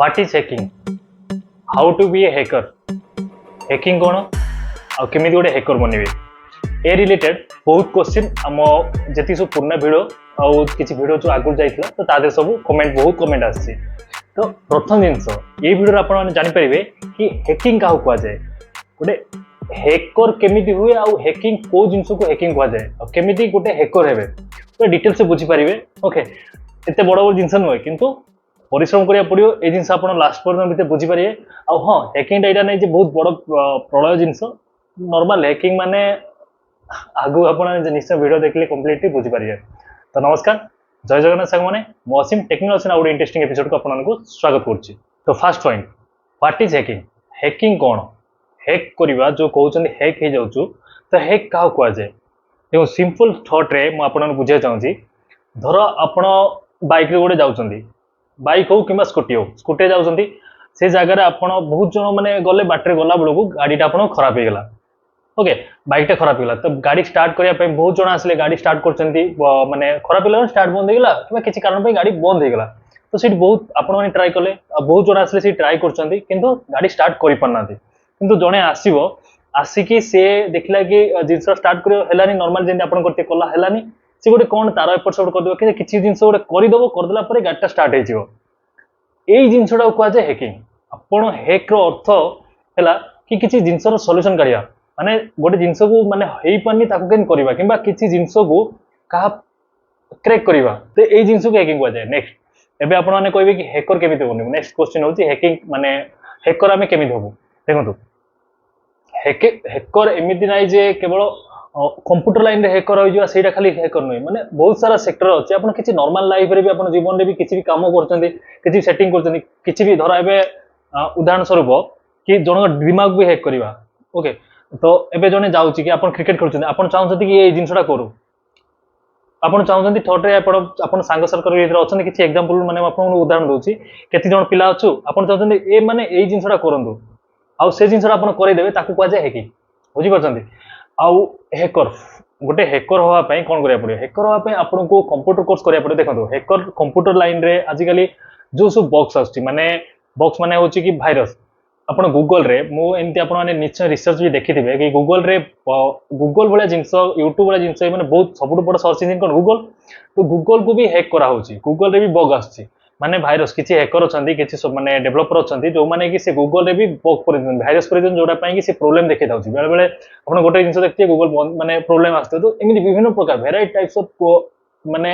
What is hacking? How to be a hacker? Hacking कौन आ केमी गोटे हैकर बनवे ए रिलेटेड बहुत क्वेश्चन आम जी सब पुराना भिडियो आउ किसी भिडियो जो आगुरी जाइला तो तादे सब कमेंट बहुत कमेंट आसी तो प्रथम जिनस ये भिडियो आप जानीपारे कि हैकिंग क्या कह जाए गोटे हैकर केमी हुए आउ हैकिंग को जिन को हैकिंग कह जाए केमी गोटे हैकर हे पूरा डिटेल से बुझीपारे ओके एत बड़ बड़ जिन नुहे किंतु परिश्रम करा पड़ो ये जिन आप लास्ट पर्यटन बुझीपारे आ हाँ हैकिंग यहाँ नहीं बहुत बड़ प्रलय जिनस नॉर्मल हैकिंग माने आगु आप निश्चय वीडियो देखले कम्प्लीटली बुझीपारे तो नमस्कार जय जगन्नाथ सांग मैंने असीम टेक्नोलॉजी ना गोटे इंटरेस्टिंग एपिसोड को आपको स्वागत करुच्ची तो fast point what is hacking hacking कौन हैक करवा जो कहते हैक हो जाऊँ तो हैक क्या कह जाए देखो सिंपल थॉट रे मुझे बुझे चाहूँगी धर आप बाइक गोटे जाऊँगी बाइक हो कि स्कूटी जाऊँगी से जगह आप बहुत जन मैंने गले बाटर गला बेलू गाड़ीटा आप खराब हो गला ओके बाइकटा खराब होगा तो गाड़ी स्टार्ट करने बहुत जन आसिले गाड़ी स्टार्ट कर माने खराब होगा स्टार्ट बंद होगा कि किसी कारण गाड़ी बंद होगा तो सीट बहुत आपने ट्राए कले बहुत जन आसिले सी ट्राए कर गाड़ी स्टार्ट कर पारना किंतु जड़े आसो आसिकी सी देखला कि जिन स्टार्ट कर नॉर्मल जमी आप करते कला है सी गोटे कौन तार एपट सेपट कर किसी जिन गोटे करदेव करदेला गाड़ीटा स्टार्ट हो जिनसा कह जाए हैकिंग आपण हैक अर्थ है कि किसी जिनसर सॉल्यूशन काढ़ा माने गोटे जिनस को माने हो पानी करवा कि किसी जिनस को क्या क्रेक करवा तो यही जिनस को हैकिंग कह जाए नेक्स्ट एबे आपण मैंने कहे कि हैकर केमी बनू नेक्स्ट क्वेश्चन होची हैकिंग माने हैकर आमे केमी हबु देखो हैकर एमती ना जे केवल कंप्यूटर लाइन रे हैकर हो जावा खाली हैकर नुहे माने बहुत सारा सेक्टर अच्छे आप किसी नॉर्मल लाइफ रे भी आप जीवन में भी किसी भी काम कर सेटिंग कर किसी भी धर ए उदाहरण स्वरूप कि जन दिमाग भी हैक करवा ओके तो एबे जने जाउची कि आपण क्रिकेट खेलुछन आपण चाहउछथि कि ए जिनसटा करू आपण चाहउछथि थॉट रे आपण सांग सर्कल रे अछन किछि एग्जांपल माने आपण उदाहरण दोछि केति जण पिला अछु आपण चाहउछथि ए माने ए जिनसटा करंदु आ से जिनसटा आपण करै देबे ताकू कह जाय हैकिंग बुझी परछथि आ हैकर गोटे हैकर होवा पई कोन करिया पड़ियो हैकर होवा पई आपण को कंप्यूटर कोर्स करिया पड़ियो देखंतु हैकर कंप्यूटर लाइन रे आजिकली जो सब बॉक्स आछि माने बॉक्स माने होछि कि वायरस आप गूगल रे एमती आप निश्चय रिसर्च भी देखी थे कि गूगल रे गूगल भाया जिनस यूट्यूब भाया जिनस मैंने बहुत सब बड़ सर्च इंजिन कौन गूगल तो गूगल को भी हैक कराऊँगी गूगल रे भी बग आसी माने भाइरस किसी हैकर अच्छा किसी माने डेभलपर अच्छा जो मैंने कि से गूगल रे भी बग कर भाइरस कर जोटा कि प्रोब्लेम देखी था बेले बेले आप गोटे जिन देखिए गूगल माने प्रोब्लेम आसते तो एमती विभिन्न प्रकार भेराइटी टाइप्स ऑफ माने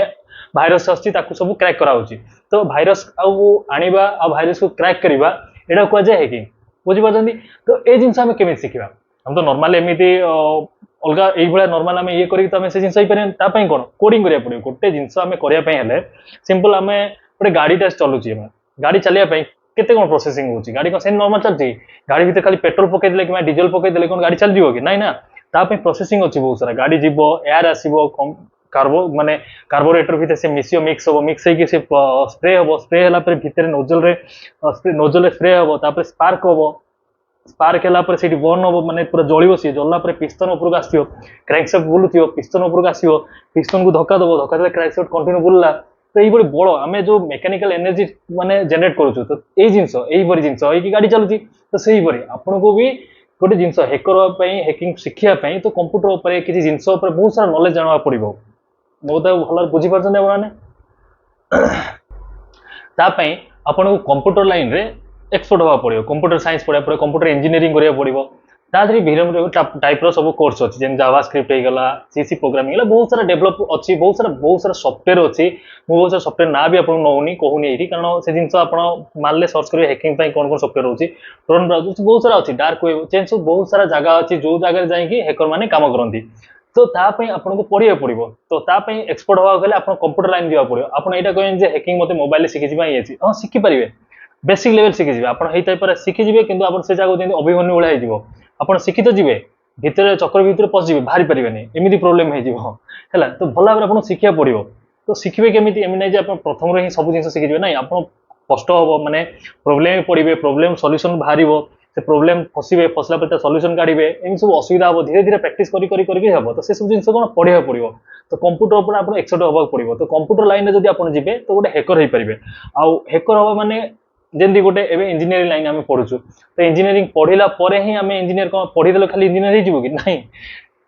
भाइरस आसी सब क्रैक कराऊँगी तो भाइरस आनिबा आ भाइरस को क्रैक करवा यहाँ कह जाए हैकिंग बुझीपार तो ये जिन आम केमी शिखा हम तो नॉर्मल एमती अलग ये नॉर्मल आम ये करें से जिन कौन कोडिंग करा पड़ो गोटे जिनस आम करने सिंपल आम गोटे गाड़ीटा चलुची गाड़ी चलने केते कौन प्रोसेसिंग होची गाड़ी कौन से नॉर्मल चलती गाड़ी भीतर खाली पेट्रोल पकईदे कि डीजल पकईदे कौन गाड़ी चल जाओ कि ना ताप प्रोसेसिंग अच्छी बहुत सारा गाड़ी जीव एयर आसो कार्बो माने कार्बोरेटर भीतर से मिसियो मिक्स हम मिक्स होगी से स्प्रे हम स्प्रे है भितर नोजल रे स्प्रे हम तापर स्पार्क हम स्पार्क है से बर्न हम माने पूरा जलिव सी जल्ला पिस्तन उपरक आसो क्रैंकशाफ्ट बुलूथी पिस्तन उपरक आसो पिस्तन को धक्का दब धक्का देते क्रैंकशाफ्ट कंटिन्यू बुलला तो ये बड़ आम जो मेकानिकल एनर्जी माने जनरेट करूँ तो यही जिनस यही जिनस होगी गाड़ी चलुची तो सही आपन को भी गोटे जिनस हैकर हैकिंग शिखापी तो कंप्यूटर उपर किसी जिनस बहुत सारा नॉलेज जानवा पड़ो बहुत भल बुझीपार आपन को कंप्यूटर लाइन रे एक्सपर्ट होगा पड़ो कंप्यूटर साइंस पढ़ा पड़ो कंप्यूटर इंजीनियरिंग करा पड़ो तादरी भिन्न टाइप सब कोर्स अच्छी जैसे जावा स्क्रिप्ट होगा सीसी प्रोग्रामिंग बहुत सारा डेभलप अच्छी बहुत सारा सॉफ्टवेयर अच्छी बहुत सारा सॉफ्टवेयर ना भी आपको नौनी कहूनी ये कारण से जिन आप मारे सर्च करेंगे हैकिंग कौन कौन सॉफ्टवेयर होची ड्रोन ब्राउजर बहुत सारा अच्छी डार्क वेब चेंज सब बहुत सारा जगह अच्छी जो जगह जाकि हैकर मैंने काम करती तो तापाई आपको पढ़ा पड़ो तो तापाई एक्सपर्ट होगा गले आप कंप्यूटर लाइन जावा पड़ो आप यहाँ कहें हैकिंग मत मोबाइल शिखी ये हाँ शिखिपारे बेसिक लेवल शिखी आप शिखीजे कि से जगह अभिमन्यु भाया हो आप शिखी तो जी भितर चक्र भितर पशिजे बाहरी पारे एमती प्रोब्लेम है तो भल भाव आपको शिखा पड़ो तो शिखे केमी एमती ना प्रथम ही सब जिन शिखीजे ना आप कष्ट हम माने प्रोब्लेम पड़े प्रोब्लेम सॉल्यूशन बाहर से प्रोब्लेम फसवे फसला पर सॉल्यूशन काढ़े एम सब असुविधा हम धीरे धीरे प्रैक्टिस हम तो से सब जिन कौन पढ़ा पड़ो तो कंप्यूटर पर आप एक्सपर्ट होगा पड़ो तो कंप्यूटर लाइन में जब आप जी तो गोटे हैकर हो पारे आउ हैकर हम माने ଯେମିତି ଗୋଟେ ଏବେ ଇଞ୍ଜିନିୟରିଂ ଲାଇନ୍ ଆମେ ପଢୁଛୁ, ତ ଇଞ୍ଜିନିୟରିଂ ପଢିଲା ପରେ ହିଁ ଆମେ ଇଞ୍ଜିନିୟର କ'ଣ ପଢିଦେଲେ ଖାଲି ଇଞ୍ଜିନିୟର ହେଇଯିବୁ କି? ନାହିଁ,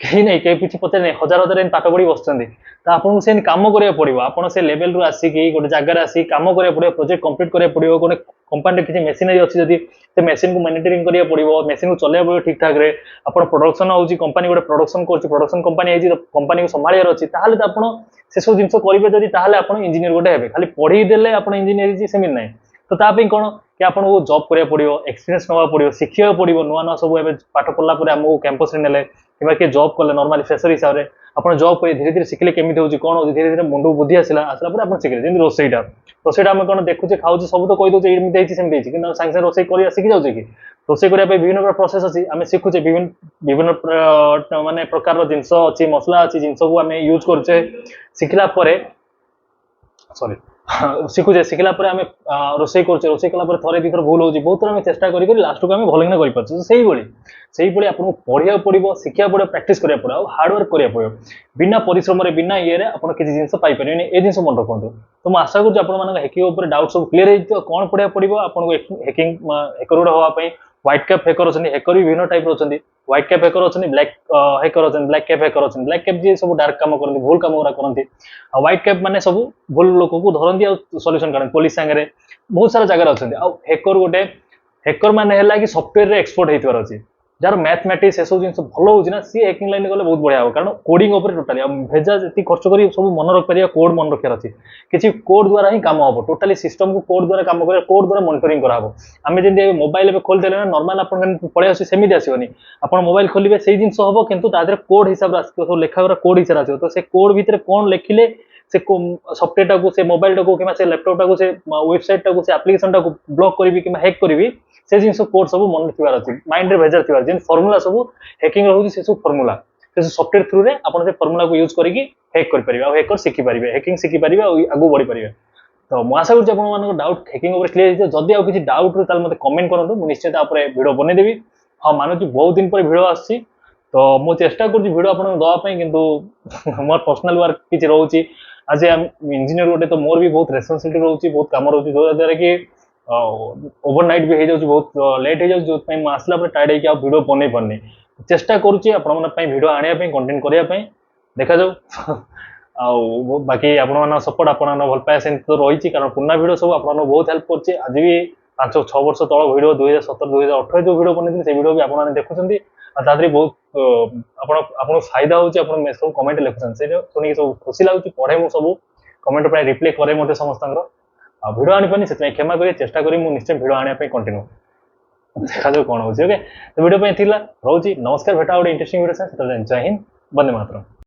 କେହି ନାହିଁ, କେହି କିଛି ପଚାରି ନାହିଁ, ହଜାର ହଜାର ଏମିତି ପାଠ ପଢି ବସୁଛନ୍ତି। ତ ଆପଣଙ୍କୁ ସେମିତି କାମ କରିବାକୁ ପଡିବ। ଆପଣ ସେ ଲେଭେଲରୁ ଆସିକି ଗୋଟେ ଜାଗାରେ ଆସିକି କାମ କରିବାକୁ ପଡିବ, ପ୍ରୋଜେକ୍ଟ କମ୍ପ୍ଲିଟ୍ କରିବାକୁ ପଡିବ। ଗୋଟେ କମ୍ପାନୀରେ କିଛି ମେସିନାରୀ ଅଛି ଯଦି ସେ ମେସିନକୁ ମନିଟରିଂ କରିବାକୁ ପଡିବ, ମେସିନକୁ ଚଲେଇବାକୁ ପଡିବ ଠିକ ଠାକରେ। ଆପଣ ପ୍ରଡକ୍ସନ ହଉଛି, କମ୍ପାନୀ ଗୋଟେ ପ୍ରଡକ୍ସନ କରୁଛି, ପ୍ରଡକ୍ସନ କମ୍ପାନୀ ହେଇଛି, ତ କମ୍ପାନୀକୁ ସମ୍ଭାଳିବାର ଅଛି, ତାହେଲେ ତ ଆପଣ ସେସବୁ ଜିନିଷ କରିବେ ଯଦି, ତାହେଲେ ଆପଣ ଇଞ୍ଜିନିୟର ଗୋଟେ ହେବେ। ଖାଲି ପଢେଇ ଦେଲେ ଆପଣ ଇଞ୍ଜିନିୟର ହେଇଛି ସେମିତି ନାହିଁ। ତ ତା ପାଇଁ କ'ଣ କି ଆପଣଙ୍କୁ ଜବ୍ କରିବାକୁ ପଡିବ, ଏକ୍ସପିରିଏନ୍ସ ନେବାକୁ ପଡିବ, ଶିଖିବାକୁ ପଡିବ। ନୂଆ ନୂଆ ସବୁ ଏବେ ପାଠ ପଢିଲା ପରେ ଆମକୁ କ୍ୟାମ୍ପସରେ ନେଲେ କିମ୍ବା କିଏ ଜବ୍ କଲେ ନର୍ମାଲି ଫ୍ରେସର ହିସାବରେ ଆପଣ ଜବ୍ କରି ଧୀରେ ଧୀରେ ଶିଖିଲେ କେମିତି ହେଉଛି କ'ଣ ହେଉଛି, ଧୀରେ ଧୀରେ ମୁଣ୍ଡକୁ ବୁଦ୍ଧି ଆସିଲା ପରେ ଆପଣ ଶିଖିଲେ। ଯେମିତି ରୋଷେଇଟା ଆମେ କ'ଣ ଦେଖୁଛେ ଖାଉଛେ ସବୁ ତ କହିଦେଉଛେ ଏମିତି ହେଇଛି ସେମିତି ହେଇଛି, କିନ୍ତୁ ଆମେ ସାଙ୍ଗେ ସାଙ୍ଗେ ରୋଷେଇ କରିବା ଶିଖି ଯାଉଛେ କି? ରୋଷେଇ କରିବା ପାଇଁ ବିଭିନ୍ନ ପ୍ରକାର ପ୍ରୋସେସ୍ ଅଛି, ଆମେ ଶିଖୁଛେ, ବିଭିନ୍ନ ମାନେ ପ୍ରକାରର ଜିନିଷ ଅଛି, ମସଲା ଅଛି, ଜିନିଷକୁ ଆମେ ୟୁଜ୍ କରୁଛେ। ଶିଖିଲା ପରେ ଶିଖୁଛେ, ଶିଖିଲା ପରେ ଆମେ ରୋଷେଇ କରୁଛେ, ରୋଷେଇ କଲା ପରେ ଥରେ ଦୁଇଥର ଭୁଲ ହେଉଛି, ବହୁତ ଥର ଆମେ ଚେଷ୍ଟା କରି ଲାଷ୍ଟକୁ ଆମେ ଭଲ କିନା କରିପାରୁଛେ। ସେଇଭଳି ଆପଣଙ୍କୁ ପଢିବାକୁ ପଡିବ, ଶିଖିବାକୁ ପଡିବ, ପ୍ରାକ୍ଟିସ କରିବାକୁ ପଡିବ, ଆଉ ହାର୍ଡୱାର୍କ କରିବାକୁ ପଡିବ। ବିନା ପରିଶ୍ରମରେ, ବିନା ଇଏରେ ଆପଣ କିଛି ଜିନିଷ ପାଇପାରିବେନି, ଏ ଜିନିଷ ମନେ ରଖନ୍ତୁ। ତ ମୁଁ ଆଶା କରୁଛି ଆପଣମାନଙ୍କ ହ୍ୟାକିଂ ଉପରେ ଡାଉଟ୍ ସବୁ କ୍ଲିୟର ହେଇଥିବ। କ'ଣ ପଢିବାକୁ ପଡିବ ଆପଣଙ୍କୁ ହ୍ୟାକର ଗୋଟେ ହେବା ପାଇଁ? ହ୍ୱାଇଟ୍ କ୍ୟାପ୍ ହ୍ୟାକର ଅଛନ୍ତି, ହ୍ୟାକର ବି ବିଭିନ୍ନ ଟାଇପ୍ର ଅଛନ୍ତି। ହ୍ୱାଇଟ୍ କ୍ୟାପ୍ ହ୍ୟାକର ଅଛନ୍ତି, ବ୍ଲାକ୍ ହ୍ୟାକର ଅଛନ୍ତି, ବ୍ଲାକ୍ କ୍ୟାପ୍ ହ୍ୟାକର ଅଛନ୍ତି। ବ୍ଲାକ୍ କ୍ୟାପ୍ ଯିଏ ସବୁ ଡାର୍କ କାମ କରନ୍ତି, ଭୁଲ କାମ ଗୁଡ଼ା କରନ୍ତି, ଆଉ ହ୍ୱାଇଟ୍ କ୍ୟାପ୍ ମାନେ ସବୁ ଭୁଲ ଲୋକକୁ ଧରନ୍ତି ଆଉ ସଲ୍ୟୁସନ କାଢନ୍ତି, ପୋଲିସ ସାଙ୍ଗରେ ବହୁତ ସାରା ଜାଗାରେ ଅଛନ୍ତି। ଆଉ ହ୍ୟାକର ମାନେ ହେଲା କି ସଫ୍ଟୱେରରେ ଏକ୍ସପର୍ଟ ହେଇଥିବାର ଅଛି, ଯାହାର ମ୍ୟାଥମେଟିକ୍ସ ଏସବୁ ଜିନିଷ ଭଲ ହେଉଛି ନା, ସିଏ ହ୍ୟାକିଂ ଲାଇନ୍ ଗଲେ ବହୁତ ବଢିଆ ହେବ। କାରଣ କୋଡ଼ିଂ ଉପରେ ଟୋଟାଲି ଆଉ ଭେଜା ଯେତିକି ଖର୍ଚ୍ଚ କରି ସବୁ ମନେ ରଖିପାରିବା, କୋଡ୍ ମନେ ରଖିବାର ଅଛି। କିଛି କୋଡ୍ ଦ୍ୱାରା ହିଁ କାମ ହେବ, ଟୋଟାଲି ସିଷ୍ଟମକୁ କୋଡ୍ ଦ୍ୱାରା କାମ କରିବା, କୋଡ୍ ଦ୍ୱାରା ମନିଟରିଂ କରାହେବ। ଆମେ ଯେମିତି ମୋବାଇଲ ଏବେ ଖୋଲିଦେଲେ ନା, ନର୍ମାଲ ଆପଣ ପଳେଇ ଆସୁଛି, ସେମିତି ଆସିବନି। ଆପଣ ମୋବାଇଲ ଖୋଲିବେ ସେଇ ଜିନିଷ ହେବ, କିନ୍ତୁ ତା ଦେହରେ କୋଡ୍ ହିସାବରେ ଆସିବ, ସବୁ ଲେଖାଗୁରା କୋଡ୍ ହିସାବରେ ଆସିବ। ତ ସେ କୋଡ୍ ଭିତରେ କ'ଣ ଲେଖିଲେ ସେ ସଫ୍ଟୱେରଟାକୁ, ସେ ମୋବାଇଲଟାକୁ କିମ୍ବା ସେ ଲ୍ୟାପଟପଟାକୁ, ସେ ୱେବସାଇଟଟାକୁ, ସେ ଆପ୍ଲିକେସନଟାକୁ ବ୍ଲକ୍ କରିବି କିମ୍ବା ହ୍ୟାକ୍ କରିବି, ସେ ଜିନିଷ କୋଡ୍ ସବୁ ମନେ ଥିବାର ଅଛି, ମାଇଣ୍ଡରେ ଭେଜର ଥିବାର। ଯେମିତି ଫର୍ମୁଲା ସବୁ ହ୍ୟାକିଂ ରହୁଛି, ସେ ସବୁ ଫର୍ମୁଲା, ସେ ସଫ୍ଟୱେର ଥ୍ରୁରେ ଆପଣ ସେ ଫର୍ମୁଲାକୁ ୟୁଜ୍ କରିକି ହ୍ୟାକ୍ କରିପାରିବେ, ଆଉ ହ୍ୟାକର ଶିଖିପାରିବେ, ହ୍ୟାକିଂ ଶିଖିପାରିବେ, ଆଉ ଆଗକୁ ବଢିପାରିବେ। ତ ମୁଁ ଆଶା କରୁଛି ଆପଣମାନଙ୍କ ଡାଉଟ୍ ହ୍ୟାକିଂ ଉପରେ କ୍ଲିୟର ହେଇଥିବ। ଯଦି ଆଉ କିଛି ଡାଉଟ୍ ରୁହେ ତାହେଲେ ମୋତେ କମେଣ୍ଟ କରନ୍ତୁ, ମୁଁ ନିଶ୍ଚୟ ତା ଉପରେ ଭିଡ଼ିଓ ବନେଇଦେବି। ହଁ, ମାନୁଛି ବହୁତ ଦିନ ପରେ ଭିଡ଼ିଓ ଆସୁଛି, ତ ମୁଁ ଚେଷ୍ଟା କରୁଛି ଭିଡ଼ିଓ ଆପଣଙ୍କୁ ଦେବା ପାଇଁ, କିନ୍ତୁ ମୋର ପର୍ସନାଲ ୱାର୍କ କିଛି ରହୁଛି। ଆଜି ଇଞ୍ଜିନିୟର ଗୋଟେ, ତ ମୋର ବି ବହୁତ ରେସ୍ପନ୍ସିବିଲିଟି ରହୁଛି, ବହୁତ କାମ ରହୁଛି, ଯୋଉଦ୍ୱାରା କି ଓଭରନାଇଟ୍ ବି ହେଇଯାଉଛି, ବହୁତ ଲେଟ୍ ହେଇଯାଉଛି, ଯୋଉଥିପାଇଁ ମୁଁ ଆସିଲା ପରେ ଟାୟାର୍ଡ ହେଇକି ଆଉ ଭିଡ଼ିଓ ବନେଇ ପାରୁନି। ଚେଷ୍ଟା କରୁଛି ଆପଣମାନଙ୍କ ପାଇଁ ଭିଡ଼ିଓ ଆଣିବା ପାଇଁ, କଣ୍ଟେଣ୍ଟ କରିବା ପାଇଁ, ଦେଖାଯାଉ। ଆଉ ବାକି ଆପଣମାନଙ୍କ ସପୋର୍ଟ, ଆପଣମାନଙ୍କ ଭଲ ପାଇବା ସେମିତି ତ ରହିଛି, କାରଣ ପୁରୁଣା ଭିଡ଼ିଓ ସବୁ ଆପଣମାନଙ୍କୁ ବହୁତ ହେଲ୍ପ କରୁଛି। ଆଜି ବି 5-6 ବର୍ଷ ତଳ ଭିଡ଼ିଓ, 2017-2018 ଯୋଉ ଭିଡ଼ିଓ ବନେଇଥିଲି, ସେ ଭିଡ଼ିଓ ବି ଆପଣମାନେ ଦେଖୁଛନ୍ତି, ଆଉ ତା ଦେହରେ ବହୁତ ଆପଣଙ୍କୁ ଫାଇଦା ହେଉଛି। ଆପଣ ସବୁ କମେଣ୍ଟ ଲେଖୁଛନ୍ତି, ସେଇଟା ଶୁଣିକି ସବୁ ଖୁସି ଲାଗୁଛି। ପଢ଼େ ମୁଁ ସବୁ କମେଣ୍ଟ ପ୍ରାୟ ରିପ୍ଲାଏ କରେ ମଧ୍ୟ ସମସ୍ତଙ୍କର। ଆଉ ଭିଡ଼ିଓ ଆଣିପାରୁନି, ସେଥିପାଇଁ କ୍ଷମା କରି ଚେଷ୍ଟା କରି ମୁଁ ନିଶ୍ଚୟ ଭିଡ଼ିଓ ଆଣିବା ପାଇଁ କଣ୍ଟିନ୍ୟୁ, ଦେଖାଯାଉ କ'ଣ ହେଉଛି। ଓକେ, ତ ଭିଡ଼ିଓ ପାଇଁ ଥିଲା, ରହୁଛି, ନମସ୍କାର। ଭେଟା ଗୋଟେ ଇଣ୍ଟରେଷ୍ଟିଂ ଭିଡ଼ିଓ, ସେତେବେଳେ ଜୟ ହିନ୍ଦ, ବନ୍ଦେ ମାତରମ୍।